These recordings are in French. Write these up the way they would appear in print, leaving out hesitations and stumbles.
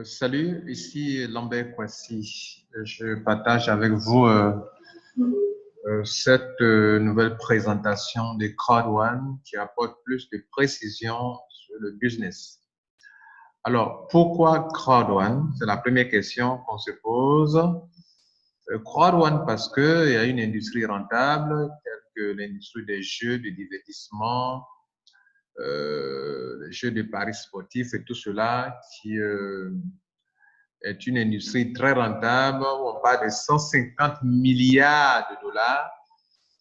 Salut, ici Lambert Kwasi. Je partage avec vous cette nouvelle présentation de CrowdOne qui apporte plus de précision sur le business. Alors, pourquoi CrowdOne? C'est la première question qu'on se pose. CrowdOne parce qu'il y a une industrie rentable telle que l'industrie des jeux de divertissement, les jeux de paris sportifs et tout cela qui est une industrie très rentable. On parle de 150 milliards de dollars.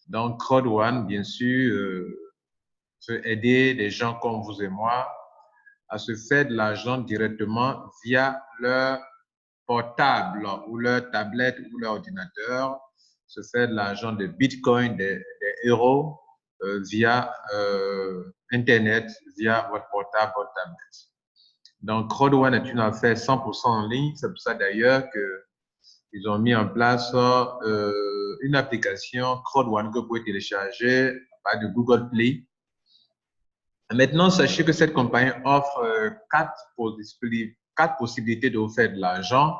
Donc, CrowdOne, bien sûr, peut aider des gens comme vous et moi à se faire de l'argent directement via leur portable ou leur tablette ou leur ordinateur, se faire de l'argent de Bitcoin, des euros via Internet, via votre portable, votre tablette. Donc, CrowdOne est une affaire 100% en ligne. C'est pour ça d'ailleurs qu'ils ont mis en place une application CrowdOne que vous pouvez télécharger à partir de Google Play. Maintenant, sachez que cette compagnie offre quatre possibilités de vous faire de l'argent.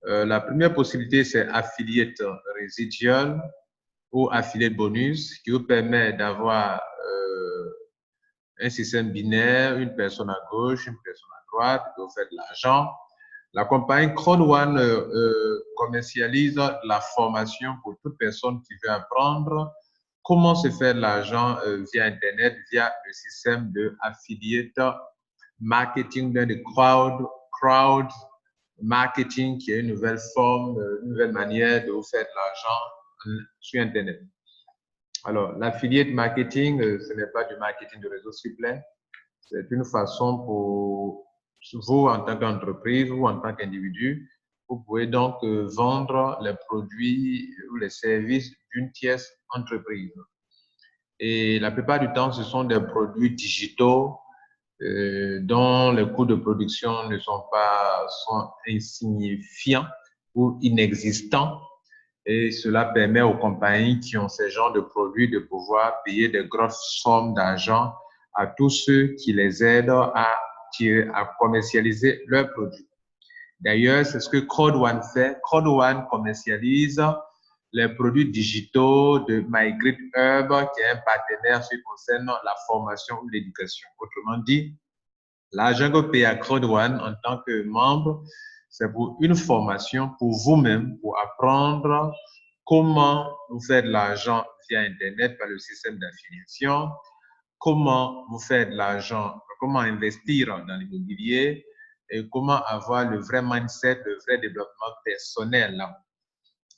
La première possibilité, c'est affiliate residual ou affiliate bonus qui vous permet d'avoir un système binaire, une personne à gauche, une personne à droite, de vous faire de l'argent. La compagnie CrowdOne commercialise la formation pour toute personne qui veut apprendre comment se faire de l'argent via Internet, via le système de affiliate marketing, de crowd marketing, qui est une nouvelle forme, une nouvelle manière de vous faire de l'argent sur Internet. Alors, l'affiliate marketing, ce n'est pas du marketing de réseau, s'il vous plaît. C'est une façon pour vous, en tant qu'entreprise ou en tant qu'individu, vous pouvez donc vendre les produits ou les services d'une tierce entreprise. Et la plupart du temps, ce sont des produits digitaux dont les coûts de production ne sont insignifiants ou inexistants. Et cela permet aux compagnies qui ont ce genre de produits de pouvoir payer des grosses sommes d'argent à tous ceux qui les aident à commercialiser leurs produits. D'ailleurs, c'est ce que CrowdOne fait. CrowdOne commercialise les produits digitaux de MyGreatHub, qui est un partenaire qui concerne la formation ou l'éducation. Autrement dit, l'argent que vous payez à CrowdOne en tant que membre, c'est pour une formation pour vous-même, pour apprendre comment vous faire de l'argent via Internet par le système d'affiliation, comment vous faire de l'argent, comment investir dans l'immobilier et comment avoir le vrai mindset, le vrai développement personnel.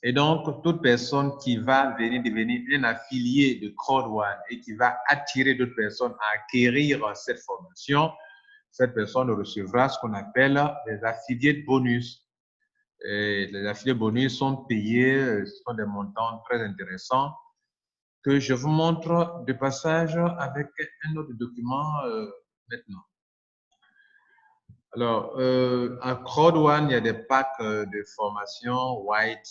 Et donc, toute personne qui va venir devenir un affilié de CrowdOne et qui va attirer d'autres personnes à acquérir cette formation, cette personne recevra ce qu'on appelle des affiliés bonus. Et les affiliés bonus sont payés, ce sont des montants très intéressants que je vous montre de passage avec un autre document maintenant. Alors, à CrowdOne, il y a des packs de formation white,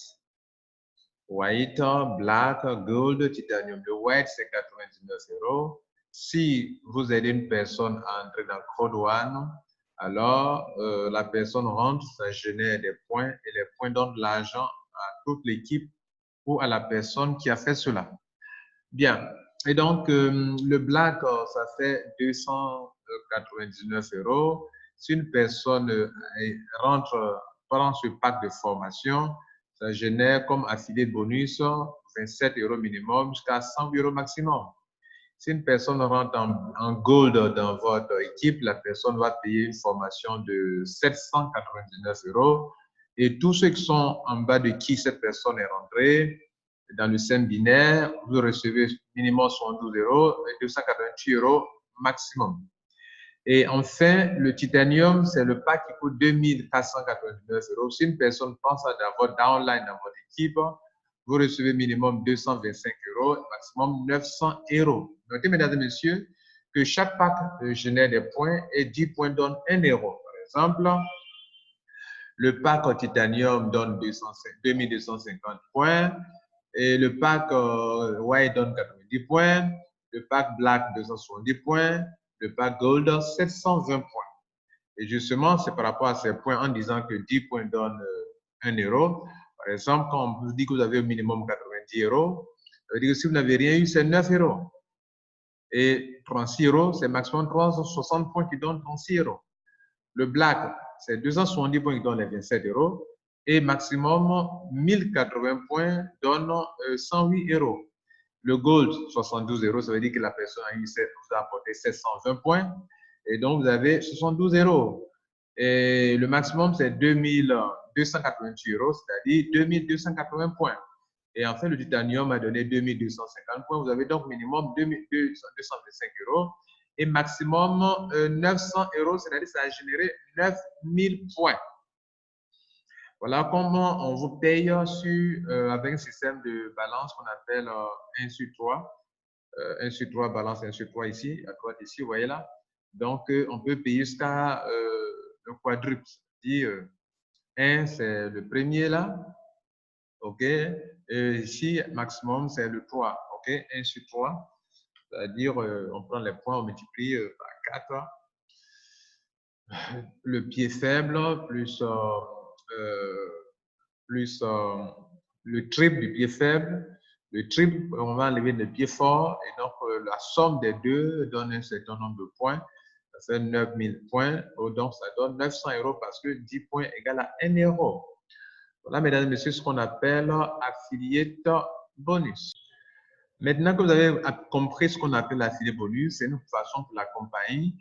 black, gold, titanium. Le white, c'est 99 €. Si vous aidez une personne à entrer dans CrowdOne, alors la personne rentre, ça génère des points et les points donnent de l'argent à toute l'équipe ou à la personne qui a fait cela. Bien. Et donc, le black, ça fait 299 €. Si une personne prend ce pack de formation, ça génère comme affilié bonus 27 € minimum jusqu'à 100 € maximum. Si une personne rentre en gold dans votre équipe, la personne va payer une formation de 799 €. Et tous ceux qui sont en bas de qui cette personne est rentrée, dans le système binaire, vous recevez minimum 112 € et 288 € maximum. Et enfin, le titanium, c'est le pack qui coûte 2499 €. Si une personne pense à votre downline dans votre équipe, vous recevez minimum 225 € et maximum 900 €. Notez, mesdames et messieurs, que chaque pack génère des points et 10 points donnent 1 €. Par exemple, le pack titanium donne 2250 points. Et le pack white donne 90 points, le pack black 270 points, le pack gold 720 points. Et justement, c'est par rapport à ces points en disant que 10 points donnent 1 euro. Par exemple, quand on vous dit que vous avez au minimum 90 euros, ça veut dire que si vous n'avez rien eu, c'est 9 euros. Et 36 euros, c'est maximum 360 points qui donnent 36 euros. Le black, c'est 270 points qui donnent les 27 euros. Et maximum 1080 points donnent 108 euros. Le gold, 72 euros, ça veut dire que la personne vous a apporté 720 points. Et donc, vous avez 72 euros. Et le maximum, c'est 2288 euros, c'est-à-dire 2280 points. Et enfin, le titanium a donné 2250 points. Vous avez donc minimum 225 euros et maximum 900 euros, c'est-à-dire que ça a généré 9000 points. Voilà comment on vous paye avec un système de balance qu'on appelle 1 sur 3. 1 sur 3, balance 1 sur 3 ici, à droite ici, vous voyez là. Donc, on peut payer jusqu'à le quadruple. C'est-à-dire, 1, c'est le premier là. OK. Et ici, maximum, c'est le 3. OK. 1 sur 3. C'est-à-dire, on prend les points, on multiplie par 4. Le pied faible plus le triple du pied faible. Le triple, on va enlever le pied fort. Et donc, la somme des deux donne un certain nombre de points. Ça fait 9000 points. Donc, ça donne 900 euros parce que 10 points égale à 1 euro. Voilà, mesdames et messieurs, ce qu'on appelle affiliate bonus. Maintenant que vous avez compris ce qu'on appelle l'affiliate bonus, c'est une façon pour la compagnie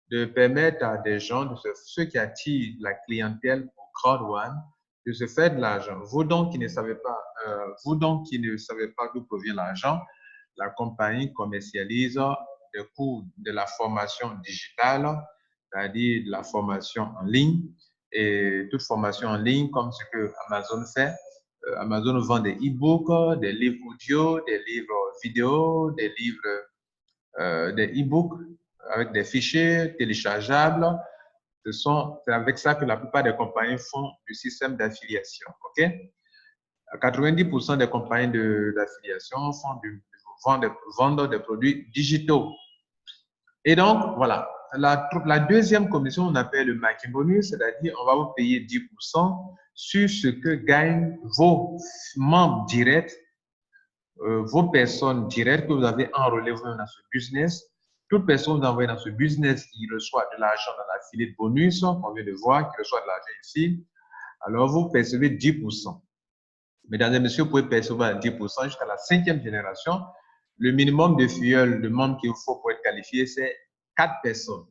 de permettre à des gens, ceux qui attirent la clientèle au Crowd One, de se faire de l'argent. Vous donc qui ne savez pas, d'où provient l'argent, la compagnie commercialise des cours de la formation digitale, c'est-à-dire de la formation en ligne, et toute formation en ligne comme ce que Amazon fait. Amazon vend des e-books, des livres audio, des livres vidéo, des livres, des e-books avec des fichiers téléchargeables. C'est avec ça que la plupart des compagnies font du système d'affiliation. OK? 90% des compagnies d'affiliation vendent des produits digitaux. Et donc, voilà. La deuxième commission, on appelle le marketing bonus, c'est-à-dire on va vous payer 10% sur ce que gagnent vos membres directs, vos personnes directes que vous avez enrôlées dans ce business. Toute personne que vous envoyez dans ce business qui reçoit de l'argent dans l'affiliate bonus, qu'on vient de voir, qui reçoit de l'argent ici, alors vous percevez 10%. Mesdames et messieurs, vous pouvez percevoir 10% jusqu'à la 5e génération. Le minimum de filleuls, de membres qu'il faut pour être qualifié, c'est 4 personnes.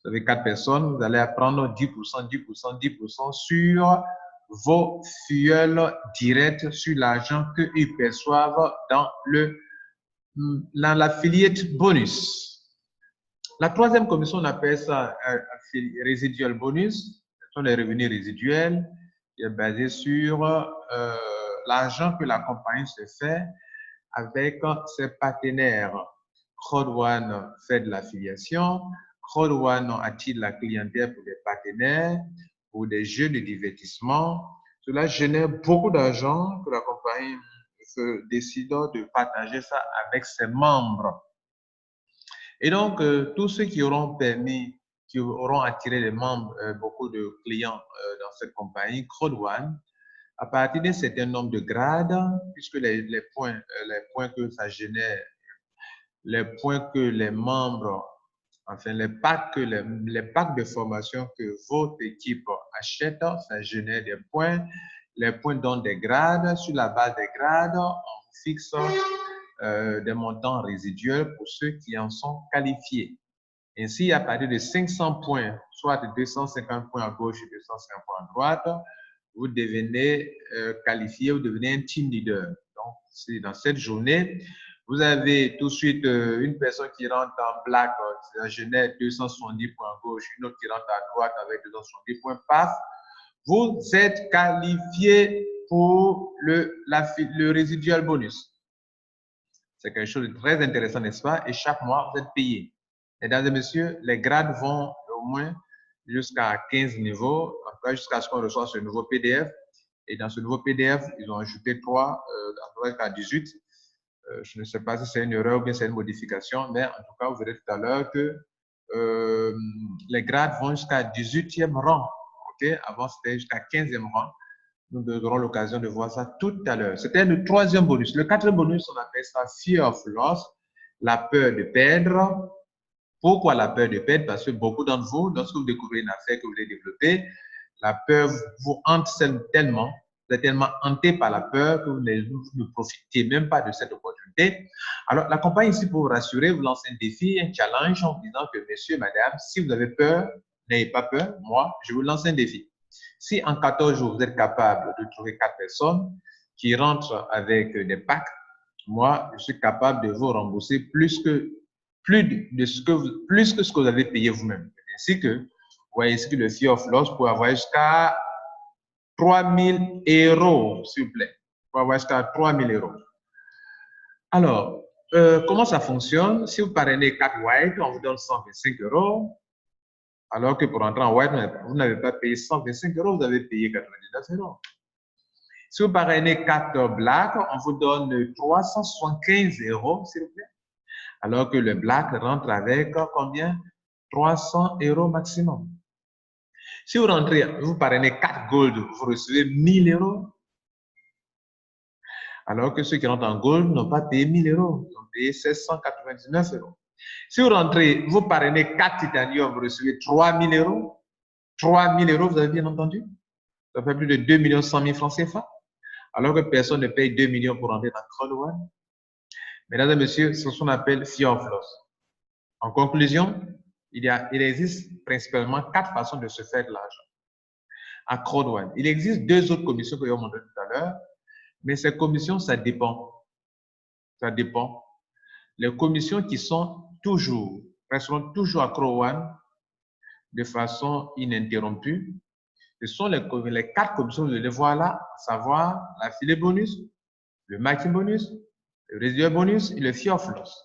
Vous avez 4 personnes, vous allez apprendre 10%, 10%, 10% sur vos filleuls directs, sur l'argent qu'ils perçoivent dans l'affiliate bonus. La troisième commission, on appelle ça residual bonus. Ce sont les revenus résiduels qui est basé sur l'argent que la compagnie se fait avec ses partenaires. Crowd One fait de l'affiliation. Crowd One attire la clientèle pour des partenaires, pour des jeux de divertissement. Cela génère beaucoup d'argent que la compagnie décide de partager ça avec ses membres. Et donc, tous ceux qui auront attiré des membres, beaucoup de clients dans cette compagnie, Crowd One, à partir d'un certain nombre de grades, puisque les points que ça génère, les points que les membres, enfin les packs de formation que votre équipe achète, ça génère des points. Les points donnent des grades. Sur la base des grades, on fixe des montants résiduels pour ceux qui en sont qualifiés. Ainsi, à partir de 500 points, soit de 250 points à gauche et 250 points à droite, vous devenez qualifié, vous devenez un team leader. Donc, dans cette journée, vous avez tout de suite une personne qui rentre en black, ça génère 270 points à gauche, une autre qui rentre à droite avec 270 points, paf, vous êtes qualifié pour le residual bonus. C'est quelque chose de très intéressant, n'est-ce pas? Et chaque mois, vous êtes payé. Mesdames et messieurs, les grades vont au moins jusqu'à 15 niveaux, en tout cas jusqu'à ce qu'on reçoive ce nouveau PDF. Et dans ce nouveau PDF, ils ont ajouté 3, à 18. Je ne sais pas si c'est une erreur ou bien c'est une modification, mais en tout cas, vous verrez tout à l'heure que les grades vont jusqu'à 18e rang. Okay? Avant, c'était jusqu'à 15e rang. Nous aurons l'occasion de voir ça tout à l'heure. C'était le 3e bonus. Le 4e bonus, on appelle ça Fear of Loss, la peur de perdre. Pourquoi la peur de perdre? Parce que beaucoup d'entre vous, lorsque vous découvrez une affaire que vous voulez développer, la peur vous hante tellement, vous êtes tellement hanté par la peur que vous ne profitez même pas de cette opportunité. Alors, la compagnie ici, pour vous rassurer, vous lance un défi, un challenge en disant que, monsieur, madame, si vous avez peur, n'ayez pas peur. Moi, je vous lance un défi. Si en 14 jours, vous êtes capable de trouver 4 personnes qui rentrent avec des packs, moi, je suis capable de vous rembourser plus que ce que vous avez payé vous-même. Ainsi que, vous voyez ici que le Fear of Loss peut avoir jusqu'à 3 000 €, s'il vous plaît. Peut avoir jusqu'à 3 000 €. Alors, comment ça fonctionne? Si vous parrainez 4 white, on vous donne 125 €. Alors que pour entrer en white, vous n'avez pas payé 125 €, vous avez payé 99 €. Si vous parrainez 4 black, on vous donne 375 €, s'il vous plaît. Alors que le black rentre avec combien? 300 € maximum. Si vous rentrez, vous parrainez 4 gold, vous recevez 1000 €. Alors que ceux qui rentrent en gold n'ont pas payé 1000 €, ils ont payé 799 €. Si vous rentrez, vous parrainez 4 titanium, vous recevez 3000 €. 3000 €, vous avez bien entendu? Ça fait plus de 2 100 000 francs CFA. Alors que personne ne paye 2 millions pour rentrer dans Crowd One. Mesdames et messieurs, c'est ce qu'on appelle Fear of Loss. En conclusion, il existe principalement 4 façons de se faire de l'argent à Crowd One. Il existe 2 autres commissions que j'ai montrées tout à l'heure, mais ces commissions, ça dépend. Ça dépend. Les commissions qui sont resteront toujours à Crowd One de façon ininterrompue, ce sont les 4 commissions que vous allez voir là, à savoir l'affilié bonus, le maximum bonus, le résiduel bonus et le Fear of Loss.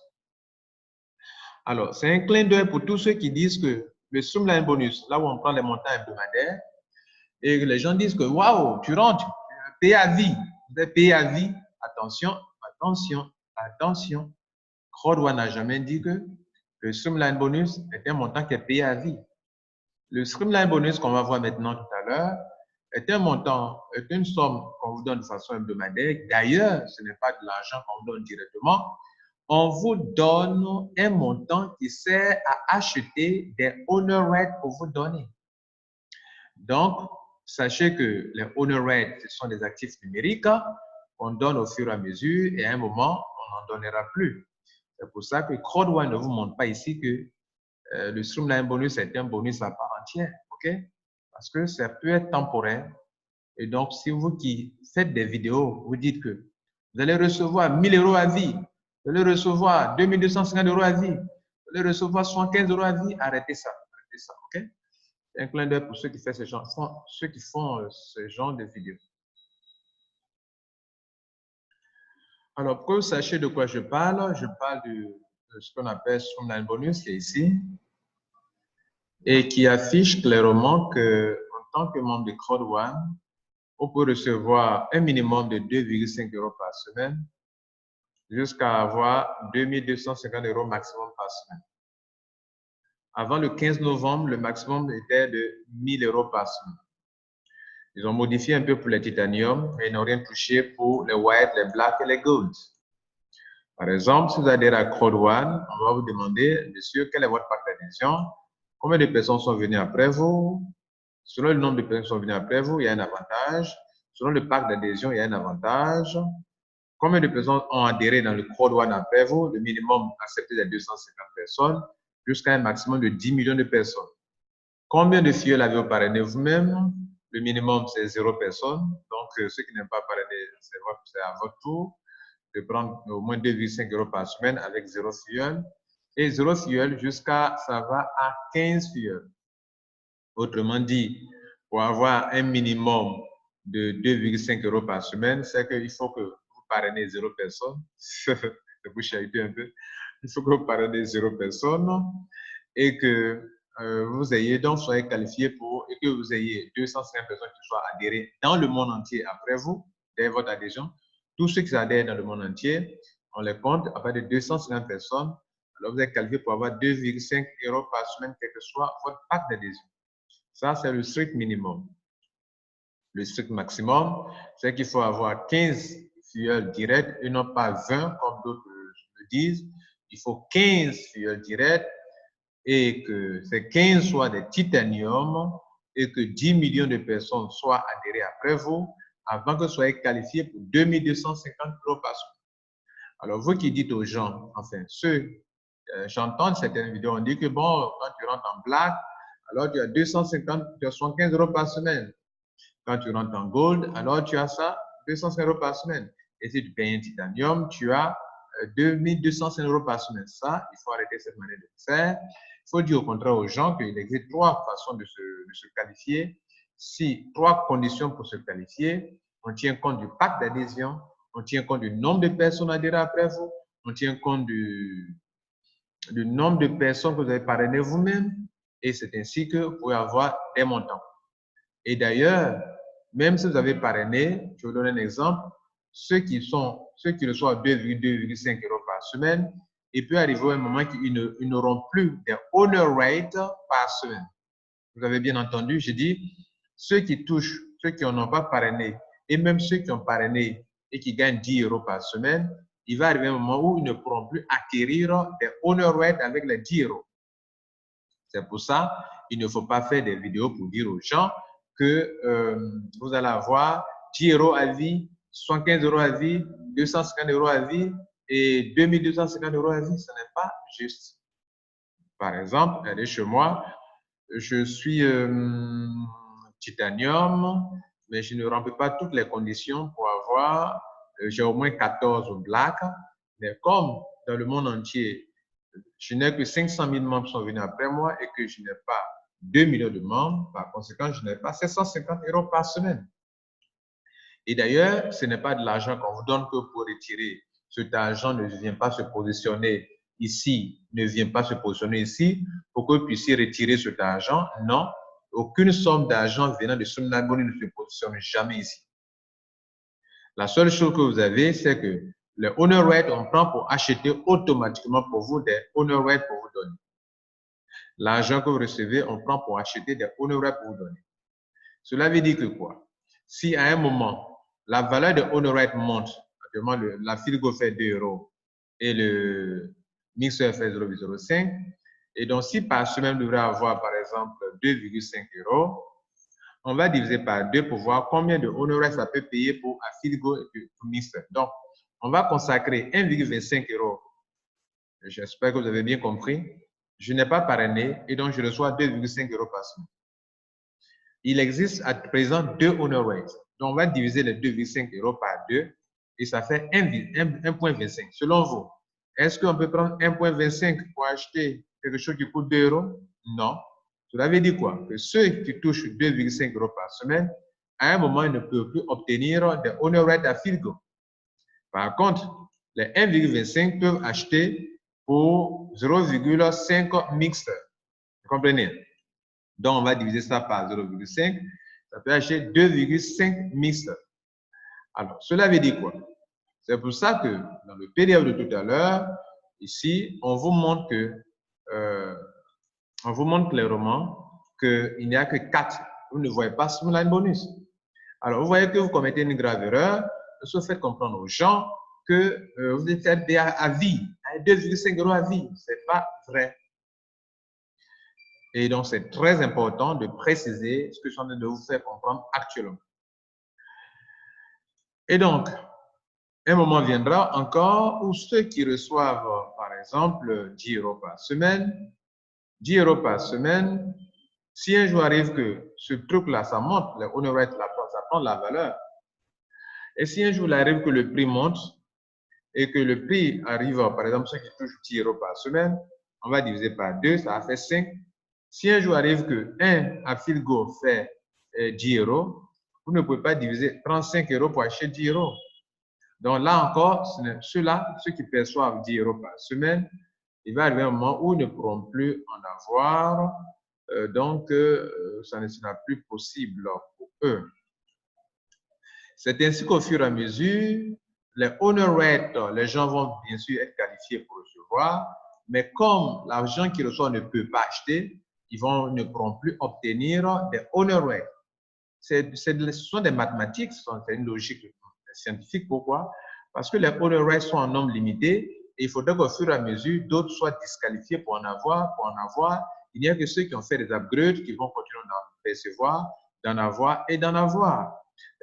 Alors, c'est un clin d'œil pour tous ceux qui disent que le streamline bonus, là où on prend les montants hebdomadaires, et que les gens disent que waouh, tu rentres, payé à vie, vous êtes payé à vie. Attention, attention, attention. Crowd One n'a jamais dit que le streamline bonus est un montant qui est payé à vie. Le streamline bonus qu'on va voir maintenant tout à l'heure est un montant, est une somme qu'on vous donne de façon hebdomadaire. D'ailleurs, ce n'est pas de l'argent qu'on vous donne directement. On vous donne un montant qui sert à acheter des honor rates pour vous donner. Donc, sachez que les honor rates, ce sont des actifs numériques qu'on donne au fur et à mesure et à un moment, on n'en donnera plus. C'est pour ça que Crowd One ne vous montre pas ici que le streamline bonus est un bonus à part entière, ok? Parce que ça peut être temporaire. Et donc, si vous qui faites des vidéos, vous dites que vous allez recevoir 1000 € à vie, vous allez recevoir 2250 € à vie, vous allez recevoir 75 € à vie, arrêtez ça, ok? C'est un clin d'œil pour ceux qui font ce genre de vidéos. Alors, pour que vous sachiez de quoi je parle de ce qu'on appelle streamline bonus, qui est ici, et qui affiche clairement que, en tant que membre de Crowd One, on peut recevoir un minimum de 2,5 € par semaine jusqu'à avoir 2250 € maximum par semaine. Avant le 15 novembre, le maximum était de 1000 € par semaine. Ils ont modifié un peu pour les titanium, mais ils n'ont rien touché pour les white, les black et les gold. Par exemple, si vous adhérez à Crowd One, on va vous demander, monsieur, quel est votre pack d'adhésion? Combien de personnes sont venues après vous? Selon le nombre de personnes qui sont venues après vous, il y a un avantage. Selon le pack d'adhésion, il y a un avantage. Combien de personnes ont adhéré dans le Crowd One après vous? Le minimum accepté est 250 personnes, jusqu'à un maximum de 10 millions de personnes. Combien de filleuls avez-vous parrainé vous-même? Le minimum, c'est 0 personnes. Donc, ceux qui n'aiment pas parrainer, c'est à votre tour de prendre au moins 2,5 € par semaine avec 0 filleul. Et 0 filleul jusqu'à, ça va à 15 filleuls. Autrement dit, pour avoir un minimum de 2,5 € par semaine, c'est qu'il faut que vous parrainez 0 personnes. Vous chahuter un peu. Il faut que vous parrainez 0 personnes et que vous ayez donc soyez qualifié pour et que vous ayez 250 personnes qui soient adhérées dans le monde entier après vous, dès votre adhésion. Tous ceux qui adhèrent dans le monde entier, on les compte à partir de 250 personnes. alors vous êtes qualifié pour avoir 2,5 € par semaine, quel que soit votre pack d'adhésion. Ça, c'est le strict minimum. Le strict maximum, c'est qu'il faut avoir 15 filleuls directs et non pas 20, comme d'autres le disent. Il faut 15 filleuls directs et que ces 15 soient des titaniums et que 10 millions de personnes soient adhérées après vous avant que vous soyez qualifié pour 2250 € par semaine. Alors, vous qui dites aux gens, enfin, j'entends certaines vidéos, on dit que bon, quand tu rentres en black, alors tu as 275 € par semaine. Quand tu rentres en gold, alors tu as ça, 205 € par semaine. Et si tu payes un titanium, tu as 2205 € par semaine. Ça, il faut arrêter cette manière de faire. Il faut dire au contraire aux gens qu'il existe 3 façons de se qualifier. Si 3 conditions pour se qualifier, on tient compte du pack d'adhésion, on tient compte du nombre de personnes adhérées après vous, on tient compte du nombre de personnes que vous avez parrainées vous-même, et c'est ainsi que vous pouvez avoir des montants. Et d'ailleurs, même si vous avez parrainé, je vous donne un exemple, ceux qui reçoivent 2,5 € par semaine, il peut arriver à un moment qu'ils n'auront plus des honor rates par semaine. Vous avez bien entendu, j'ai dit, ceux qui n'ont pas parrainé, et même ceux qui ont parrainé et qui gagnent 10 € par semaine, il va arriver un moment où ils ne pourront plus acquérir des honor rates avec les 10 €. C'est pour ça qu'il ne faut pas faire des vidéos pour dire aux gens que vous allez avoir 10 € à vie, 75 € à vie, 250 € à vie et 2250 € à vie. Ce n'est pas juste. Par exemple, allez chez moi, je suis titanium, mais je ne remplis pas toutes les conditions pour avoir, j'ai au moins 14 black, mais comme dans le monde entier, je n'ai que 500 000 membres qui sont venus après moi et que je n'ai pas 2 millions de membres, par conséquent, je n'ai pas 750 € par semaine. Et d'ailleurs, ce n'est pas de l'argent qu'on vous donne que pour retirer. Cet argent ne vient pas se positionner ici, ne vient pas se positionner ici pour que vous puissiez retirer cet argent. Non, aucune somme d'argent venant de Sunlight Money ne se positionne jamais ici. La seule chose que vous avez, c'est que les honor rates, on prend pour acheter automatiquement pour vous des honor rates pour vous donner. L'argent que vous recevez, on prend pour acheter des honor rates pour vous donner. Cela veut dire que quoi? Si à un moment, la valeur de honor rate monte, actuellement la Filgo fait 2 € et le mixeur fait 0,05, et donc si par semaine, vous devrez avoir par exemple 2,5 €, on va diviser par 2 pour voir combien de honor rate ça peut payer pour Filgo et pour mixeur. Donc, on va consacrer 1,25 €. J'espère que vous avez bien compris. Je n'ai pas parrainé et donc je reçois 2,5 € par semaine. Il existe à présent 2 honor rates. Donc, on va diviser les 2,5 € par 2 et ça fait 1,25. Selon vous, est-ce qu'on peut prendre 1,25 pour acheter quelque chose qui coûte 2 €? Non. Cela veut dire quoi? Que ceux qui touchent 2,5 € par semaine, à un moment, ils ne peuvent plus obtenir des honor rates à Filgo. Par contre, les 1,25 peuvent acheter pour 0,5 mixer. Vous comprenez? Donc, on va diviser ça par 0,5. Ça peut acheter 2,5 mixer. Alors, cela veut dire quoi? C'est pour ça que dans le PDF de tout à l'heure, ici, on vous montre clairement qu'il n'y a que 4. Vous ne voyez pas Sunlight Bonus. Alors, vous voyez que vous commettez une grave erreur. Vous faites comprendre aux gens que vous êtes fait à vie, à 2,5 € à vie. Ce n'est pas vrai. Et donc, c'est très important de préciser ce que je suis en train de vous faire comprendre actuellement. Et donc, un moment viendra encore où ceux qui reçoivent, par exemple, 10 € par semaine, 10 € par semaine, si un jour arrive que ce truc-là, ça monte, les honor rates, ça prend de la valeur. Et si un jour il arrive que le prix monte et que le prix arrive, par exemple, ceux qui touchent 10 € par semaine, on va diviser par 2, ça va faire 5. Si un jour arrive que 1 à Filgo fait 10 €, vous ne pouvez pas diviser 35 € pour acheter 10 €. Donc là encore, ceux qui perçoivent 10 € par semaine, il va arriver un moment où ils ne pourront plus en avoir. Donc, ça ne sera plus possible pour eux. C'est ainsi qu'au fur et à mesure, les honor rates, les gens vont bien sûr être qualifiés pour recevoir. Mais comme l'argent qu'ils reçoivent ne peut pas acheter, ne pourront plus obtenir des honoraires. Ce sont des mathématiques, c'est une logique scientifique. Pourquoi? Parce que les honoraires sont en nombre limité et il faudrait qu'au fur et à mesure, d'autres soient disqualifiés pour en avoir. Il n'y a que ceux qui ont fait des upgrades qui vont continuer d'en percevoir, d'en avoir et d'en avoir.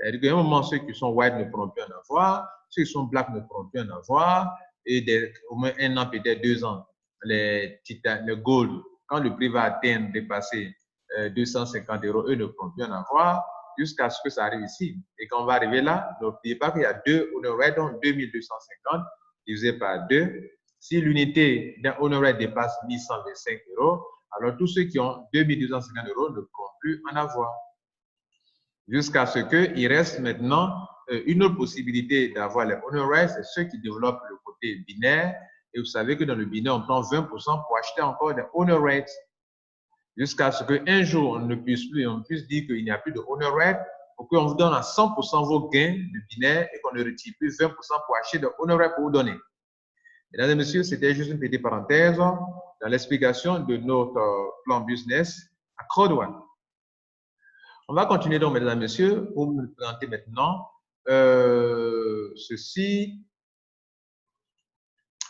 À un moment, ceux qui sont white ne pourront plus en avoir, ceux qui sont black ne pourront plus en avoir, et au moins 1 an, peut-être 2 ans, les gold, quand le prix va atteindre, dépasser 250 €, eux ne pourront plus en avoir, jusqu'à ce que ça arrive ici. Et quand on va arriver là, n'oubliez pas qu'il y a 2 honoraires, donc 2250 divisé par 2. Si l'unité d'un honoraire dépasse 1125 €, alors tous ceux qui ont 2250 € ne pourront plus en avoir. Jusqu'à ce qu'il reste maintenant une autre possibilité d'avoir les honoraires, c'est ceux qui développent le côté binaire. Et vous savez que dans le binaire, on prend 20% pour acheter encore des honoraires. Jusqu'à ce qu'un jour, on puisse dire qu'il n'y a plus de honoraires, pour qu'on vous donne à 100% vos gains de binaire et qu'on ne retire plus 20% pour acheter des honoraires pour vous donner. Mesdames et messieurs, c'était juste une petite parenthèse dans l'explication de notre plan business à CROD1. On va continuer donc, mesdames et messieurs, pour vous présenter maintenant ceci.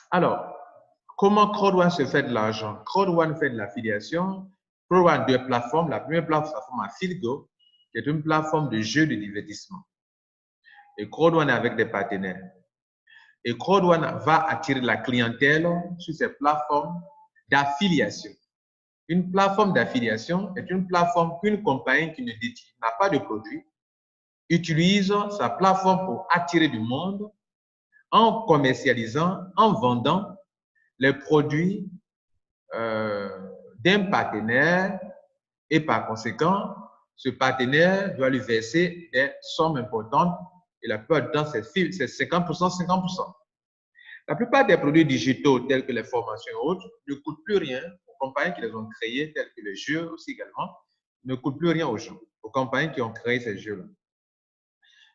Alors, comment CROD1 se fait de l'argent? CROD1 fait de l'affiliation. CROD1 a 2 plateformes. La première plateforme est Philgo, qui est une plateforme de jeux de divertissement. Et CROD1 est avec des partenaires. Et CROD1 va attirer la clientèle sur ces plateformes d'affiliation. Une plateforme d'affiliation est une plateforme qu'une compagnie qui n'a pas de produit utilise sa plateforme pour attirer du monde en commercialisant, en vendant les produits d'un partenaire et par conséquent, ce partenaire doit lui verser des sommes importantes et la plupart du temps, c'est 50%, 50%. La plupart des produits digitaux tels que les formations et autres ne coûtent plus rien aux compagnies qui les ont créés, tels que les jeux aussi également, ne coûtent plus rien aux gens, aux compagnies qui ont créé ces jeux-là.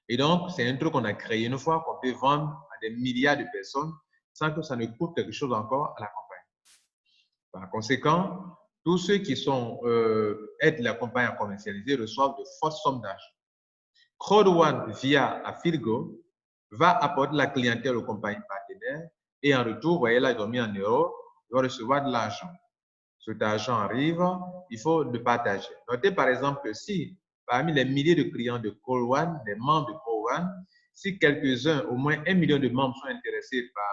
Et donc, c'est un truc qu'on a créé une fois qu'on peut vendre à des milliards de personnes sans que ça ne coûte quelque chose encore à la compagnie. Par conséquent, tous ceux qui aident la compagnie à commercialiser reçoivent de fortes sommes d'argent. CROD1 via Affiligo va apporter la clientèle aux compagnies partenaires et en retour, vous voyez là, ils ont mis en euros, ils vont recevoir de l'argent. Cet argent arrive, il faut le partager. Notez par exemple que si parmi les milliers de clients de CROD1, des membres de CROD1, si quelques-uns, au moins 1 million de membres sont intéressés par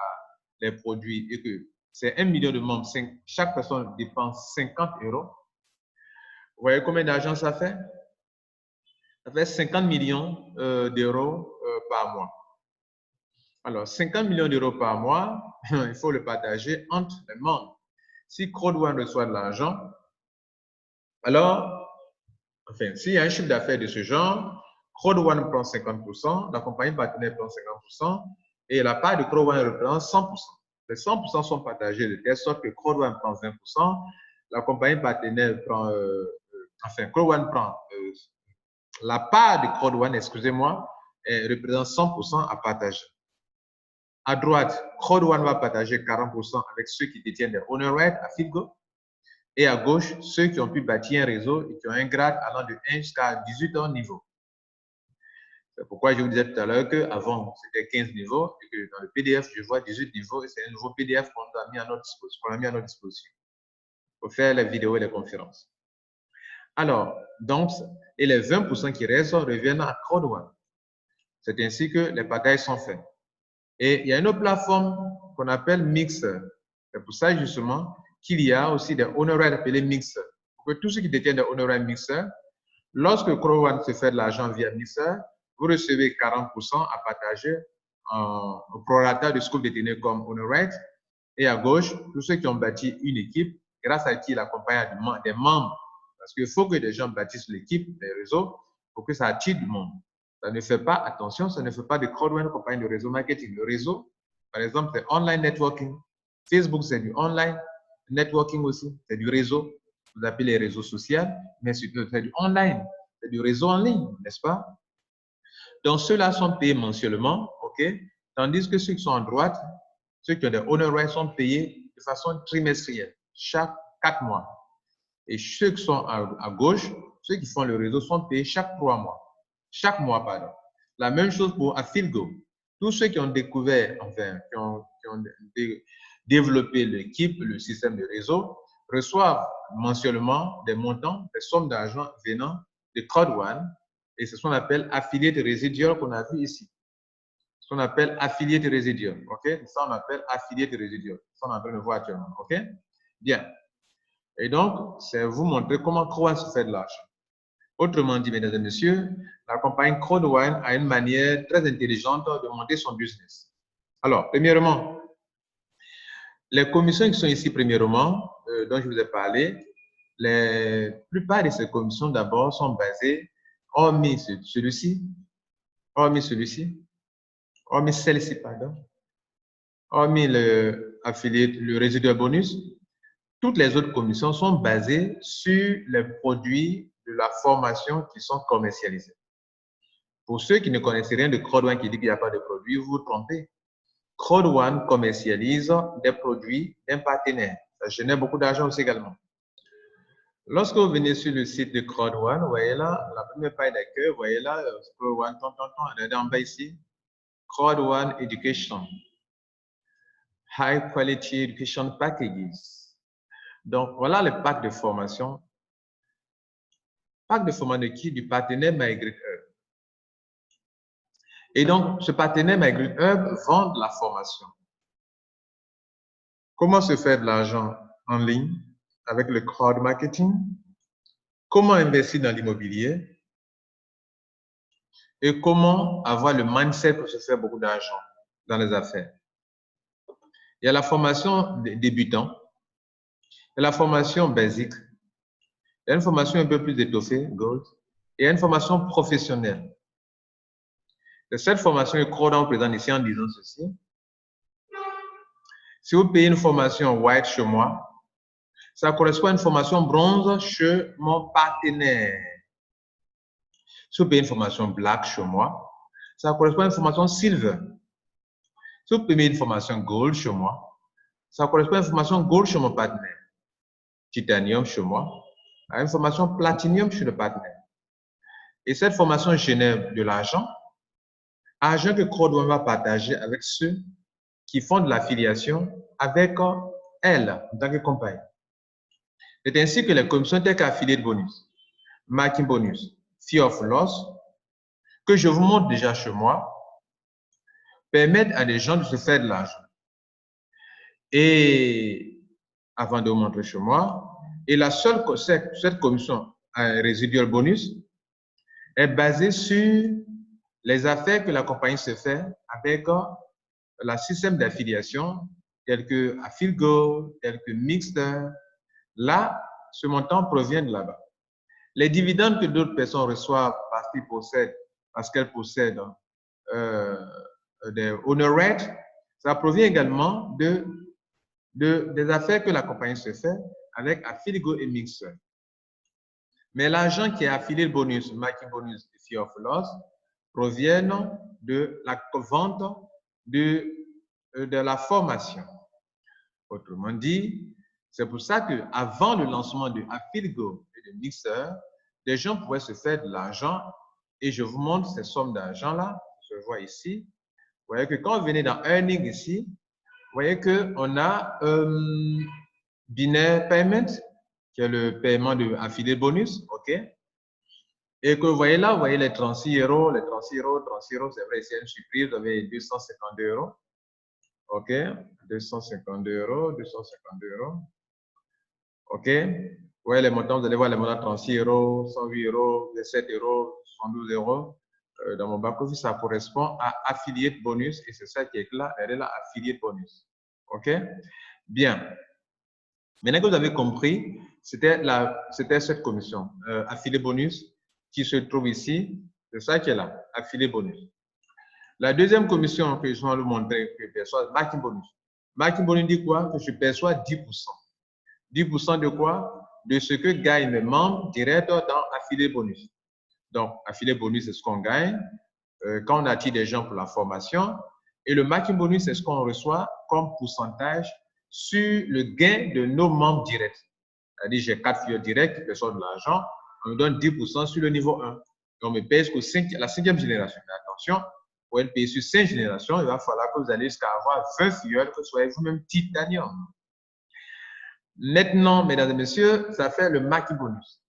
les produits et que c'est 1 million de membres, chaque personne dépense 50 €, vous voyez combien d'argent ça fait? Ça fait 50 millions d'euros par mois. Alors, 50 millions d'euros par mois, il faut le partager entre les membres. Si CROD1 reçoit de l'argent, alors, enfin, s'il y a un chiffre d'affaires de ce genre, CROD1 prend 50%, la compagnie partenaire prend 50%, et la part de CROD1 reprend 100%. Les 100% sont partagés de telle sorte que CROD1 prend 20%, la compagnie partenaire prend, CROD1 prend, la part de CROD1, excusez-moi, représente 100% à partager. À droite, CROD1 va partager 40% avec ceux qui détiennent des honoraires à Philgo. Et à gauche, ceux qui ont pu bâtir un réseau et qui ont un grade allant de 1 jusqu'à 18 niveaux. C'est pourquoi je vous disais tout à l'heure qu'avant, c'était 15 niveaux et que dans le PDF, je vois 18 niveaux et c'est un nouveau PDF qu'on a mis à notre disposition pour faire les vidéos et les conférences. Alors, donc, et les 20% qui restent reviennent à CROD1. C'est ainsi que les pagailles sont faits. Et il y a une autre plateforme qu'on appelle Mixer. C'est pour ça, justement, qu'il y a aussi des honoraires appelés Mixer. Pour que tous ceux qui détiennent des honoraires Mixer, lorsque CROD1 se fait de l'argent via Mixer, vous recevez 40% à partager au prorata de ce que vous détenez comme honoraires. Et à gauche, tous ceux qui ont bâti une équipe, grâce à qui la compagnie a des membres. Parce qu'il faut que des gens bâtissent l'équipe, les réseaux, pour que ça attire du monde. Ça ne fait pas, attention, ça ne fait pas de CROD1 compagnie de réseau marketing. Le réseau, par exemple, c'est online networking. Facebook, c'est du online networking aussi, c'est du réseau. Vous appelez les réseaux sociaux, mais c'est du online, c'est du réseau en ligne, n'est-ce pas? Donc, ceux-là sont payés mensuellement, OK? Tandis que ceux qui sont à droite, ceux qui ont des honoraires sont payés de façon trimestrielle, chaque 4 mois. Et ceux qui sont à gauche, ceux qui font le réseau sont payés chaque 3 mois. Chaque mois, pardon. La même chose pour Afilgo. Tous ceux qui ont découvert, enfin, qui ont développé l'équipe, le système de réseau, reçoivent mensuellement des montants, des sommes d'argent venant de CrowdOne, et c'est ce qu'on appelle affiliate residual qu'on a vu ici. Ce qu'on appelle affiliate residual, ok? Ça, on appelle affiliate residual. Ça, on est en train de voir actuellement, ok? Bien. Et donc, c'est vous montrer comment CrowdOne se fait de l'argent. Autrement dit, mesdames et messieurs, la compagnie CrowdOne a une manière très intelligente de monter son business. Alors, premièrement, les commissions qui sont ici, premièrement, dont je vous ai parlé, la plupart de ces commissions, d'abord, sont basées, hormis celui-ci, hormis celle-ci, pardon, hormis le affiliate, le residual bonus, toutes les autres commissions sont basées sur les produits de la formation qui sont commercialisés. Pour ceux qui ne connaissent rien de CrowdOne qui dit qu'il n'y a pas de produit, vous vous trompez. CrowdOne commercialise des produits d'un partenaire. Ça génère beaucoup d'argent aussi également. Lorsque vous venez sur le site de CrowdOne, vous voyez là, la première page d'accueil, vous voyez là, CrowdOne, regardez en bas ici, CrowdOne Education, High Quality Education Packages. Donc, voilà le pack de formation. Pack de formation de qui? Du partenaire MyGreatHub. Et donc, ce partenaire MyGreatHub vend de la formation. Comment se faire de l'argent en ligne avec le crowd marketing? Comment investir dans l'immobilier? Et comment avoir le mindset pour se faire beaucoup d'argent dans les affaires? Il y a la formation débutant, il y a la formation basique, il y a une formation un peu plus étoffée, Gold, et il y a une formation professionnelle. Et cette formation est CrowdOne présente ici en disant ceci. Si vous payez une formation White chez moi, ça correspond à une formation bronze chez mon partenaire. Si vous payez une formation Black chez moi, ça correspond à une formation Silver. Si vous payez une formation Gold chez moi, ça correspond à une formation Gold chez mon partenaire. Titanium chez moi, à une formation Platinum chez le partenaire. Et cette formation génère de l'argent que CrowdOne va partager avec ceux qui font de l'affiliation avec elle, en tant que compagnie. C'est ainsi que les commissions telles qu'affiliate bonus, marketing bonus, fear of loss, que je vous montre déjà chez moi, permettent à des gens de se faire de l'argent. Et avant de vous montrer chez moi, et cette commission residual bonus est basée sur les affaires que la compagnie se fait avec le système d'affiliation tel que Afilgo, tel que Mixter. Là, ce montant provient de là-bas. Les dividendes que d'autres personnes reçoivent parce qu'elles possèdent des honor rates, ça provient également des affaires que la compagnie se fait avec Afilgo et Mixer. Mais l'argent qui est affilié le bonus, marketing bonus et fear of loss, proviennent de la vente de la formation. Autrement dit, c'est pour ça qu'avant le lancement de Afilgo et de Mixer, des gens pouvaient se faire de l'argent et je vous montre ces sommes d'argent-là. Je vois ici. Vous voyez que quand vous venez dans Earning ici, vous voyez qu'on a Binaire Payment, qui est le paiement de affilié bonus, OK? Et que vous voyez là, vous voyez les 36 €, les 36 €, c'est vrai, c'est une surprise, vous avez 252 €. OK, 252 €, 252 €. OK, vous voyez les montants, vous allez voir les montants 36 €, 108 €, 7 €, 72 €. Dans mon back-office, ça correspond à affiliate bonus et c'est ça qui est là, elle est là, affiliate bonus. OK, bien. Maintenant que vous avez compris, c'était cette commission, affiliate bonus, qui se trouve ici, c'est ça qui est là, affiliate bonus. La deuxième commission que je vais vous montrer, que je perçois, marketing bonus. Marketing bonus dit quoi? Que je perçois 10%. 10% de quoi? De ce que gagnent mes membres direct dans affiliate bonus. Donc, affiliate bonus, c'est ce qu'on gagne quand on attire des gens pour la formation. Et le marketing bonus, c'est ce qu'on reçoit comme pourcentage sur le gain de nos membres directs. C'est-à-dire, j'ai 4 filiales directes qui perçoivent de l'argent, on me donne 10% sur le niveau 1. Et on me paye jusqu'à la 5e génération. Mais attention, pour être payé sur 5 générations, il va falloir que vous allez jusqu'à avoir 20 filleuls, que soyez vous-même titanium. Maintenant, mesdames et messieurs, ça fait le max bonus.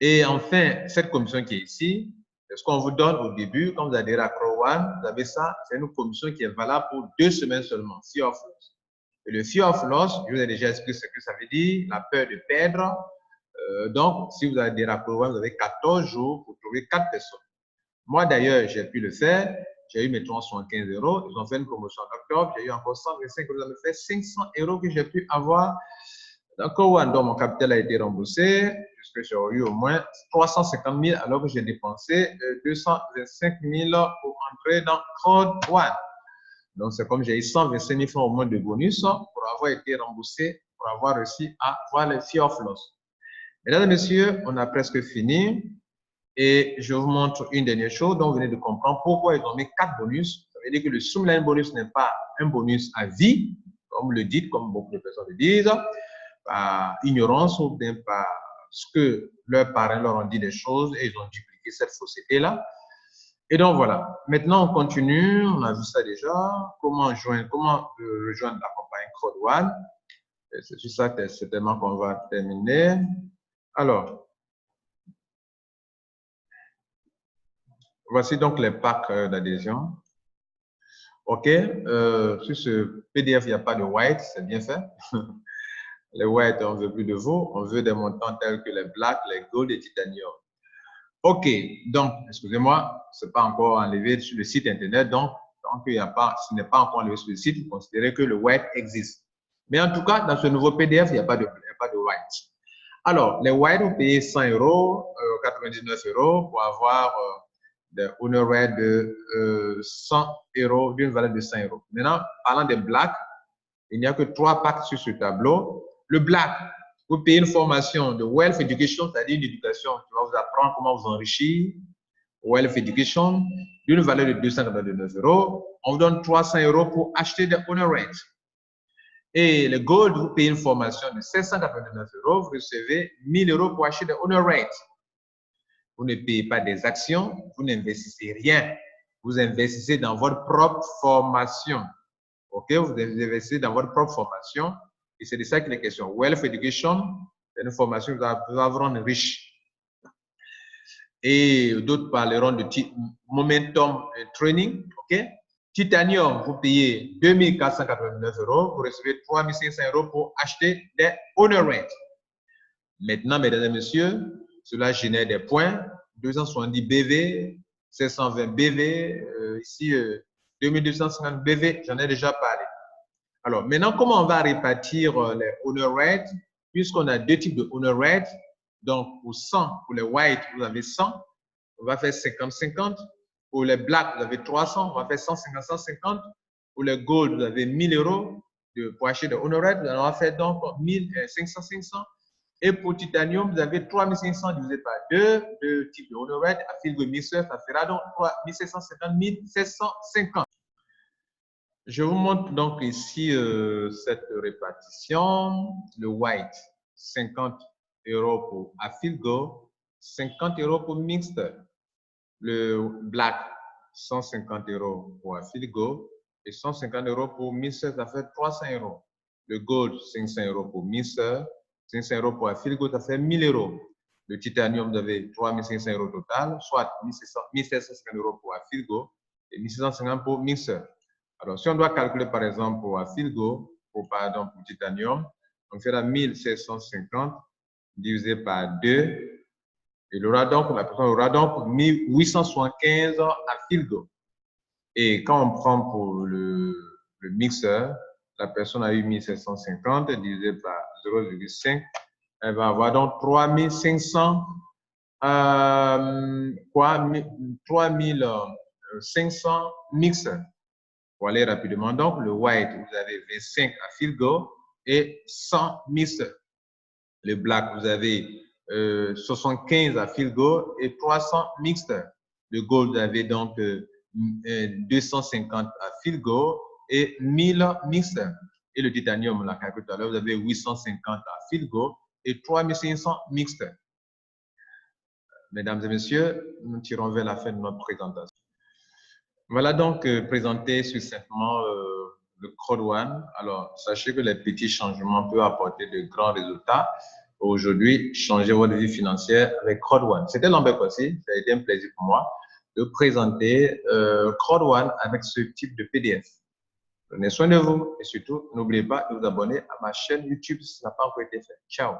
Et enfin, cette commission qui est ici, c'est ce qu'on vous donne au début, quand vous adhérez à Crow One, vous avez ça, c'est une commission qui est valable pour 2 semaines seulement, Fear of Loss. Et le Fear of Loss, je vous ai déjà expliqué ce que ça veut dire, la peur de perdre. Donc, si vous adhérez à Crow One, vous avez 14 jours pour trouver 4 personnes. Moi, d'ailleurs, j'ai pu le faire. J'ai eu mes 315 €. Ils ont fait une promotion en octobre. J'ai eu encore 125 €. Ça me fait 500 € que j'ai pu avoir. D'accord, donc mon capital a été remboursé. Puisque j'ai eu au moins 350 000 alors que j'ai dépensé 225 000 pour entrer dans Code One. Donc, c'est comme j'ai eu 125 000 francs au moins de bonus pour avoir été remboursé, pour avoir réussi à avoir le Fear of Loss. Mesdames et messieurs, on a presque fini. Et je vous montre une dernière chose dont vous venez de comprendre pourquoi ils ont mis 4 bonus. Ça veut dire que le Streamline bonus n'est pas un bonus à vie, comme le dites, comme beaucoup de personnes le disent, par ignorance ou bien parce que leurs parents leur ont dit des choses et ils ont dupliqué cette fausseté-là. Et donc voilà. Maintenant, on continue. On a vu ça déjà. Comment rejoindre la compagnie Code One. C'est sur ça certainement qu'on va terminer. Alors, voici donc les packs d'adhésion. OK. Sur ce PDF, il n'y a pas de white, c'est bien fait. Les white, on ne veut plus de vous. On veut des montants tels que les black, les gold et titanium. OK. Donc, excusez-moi, ce n'est pas encore enlevé sur le site Internet. Donc ce n'est pas encore enlevé sur le site, vous considérez que le white existe. Mais en tout cas, dans ce nouveau PDF, il n'y a pas de white. Alors, les white, vous payez 100 €, 99 € pour avoir des honoraires de 100 €, d'une valeur de 100 €. Maintenant, parlant des black, il n'y a que 3 packs sur ce tableau. Le black, vous payez une formation de Wealth Education, c'est-à-dire une éducation qui va vous apprendre comment vous enrichir. Wealth Education, d'une valeur de 299 €. On vous donne 300 € pour acheter des honoraires. Et le gold, vous payez une formation de 799 €, vous recevez 1000 € pour acheter des honoraires. Vous ne payez pas des actions, vous n'investissez rien. Vous investissez dans votre propre formation. OK? Vous investissez dans votre propre formation. Et c'est de ça qu'il est question. Wealth Education, c'est une formation qui va vous rendre riche. Et d'autres parleront de Momentum Training. OK? Titanium, vous payez 2489 €. Vous recevez 3500 € pour acheter des honoraires. Maintenant, mesdames et messieurs, cela génère des points. 270 BV, 720 BV, ici 2250 BV, j'en ai déjà parlé. Alors, maintenant, comment on va répartir les honoraires? Puisqu'on a 2 types de honoraires. Donc, pour 100, pour les white, vous avez 100. On va faire 50-50. Pour les black, vous avez 300. On va faire 150-150. Pour les gold, vous avez 1000 € pour acheter des honoraires. On va faire donc 500-500. Et pour titanium, vous avez 3500 divisé par 2 types de honoraires. À fil de mixeur, ça fera donc 1750, 1750. Je vous montre donc ici cette répartition. Le white, 50 € pour Afilgo, 50 € pour Mixter. Le black, 150 € pour Afilgo et 150 € pour Mixter, ça fait 300 €. Le gold, 500 € pour Mixter, 500 € pour Afilgo, ça fait 1000 €. Le titanium, vous avez 3500 € total, soit 1750 € pour Afilgo et 1650 pour Mixter. Alors, si on doit calculer, par exemple, pour Afilgo, pour titanium, on fera 1750 divisé par 2. Et la personne aura donc 1875 Afilgo. Et quand on prend pour le mixeur, la personne a eu 1750 divisé par 0,5. Elle va avoir donc 3500 mixeurs. Pour aller rapidement, donc, le white, vous avez 25 Afilgo et 100 mixeurs. Le black, vous avez 75 Afilgo et 300 mixeurs. Le gold, vous avez donc 250 Afilgo et 1000 mixeurs. Et le titanium, la calcul tout à l'heure, vous avez 850 à Filgo et 3500 mixtes. Mesdames et messieurs, nous tirons vers la fin de notre présentation. Voilà donc présenté succinctement le Crowd One. Alors, sachez que les petits changements peuvent apporter de grands résultats. Aujourd'hui, changez votre vie financière avec Crowd One. C'était Lambert Kossi. Ça a été un plaisir pour moi de présenter Crowd One avec ce type de PDF. Prenez soin de vous et surtout, n'oubliez pas de vous abonner à ma chaîne YouTube si ça n'a pas encore été fait. Ciao!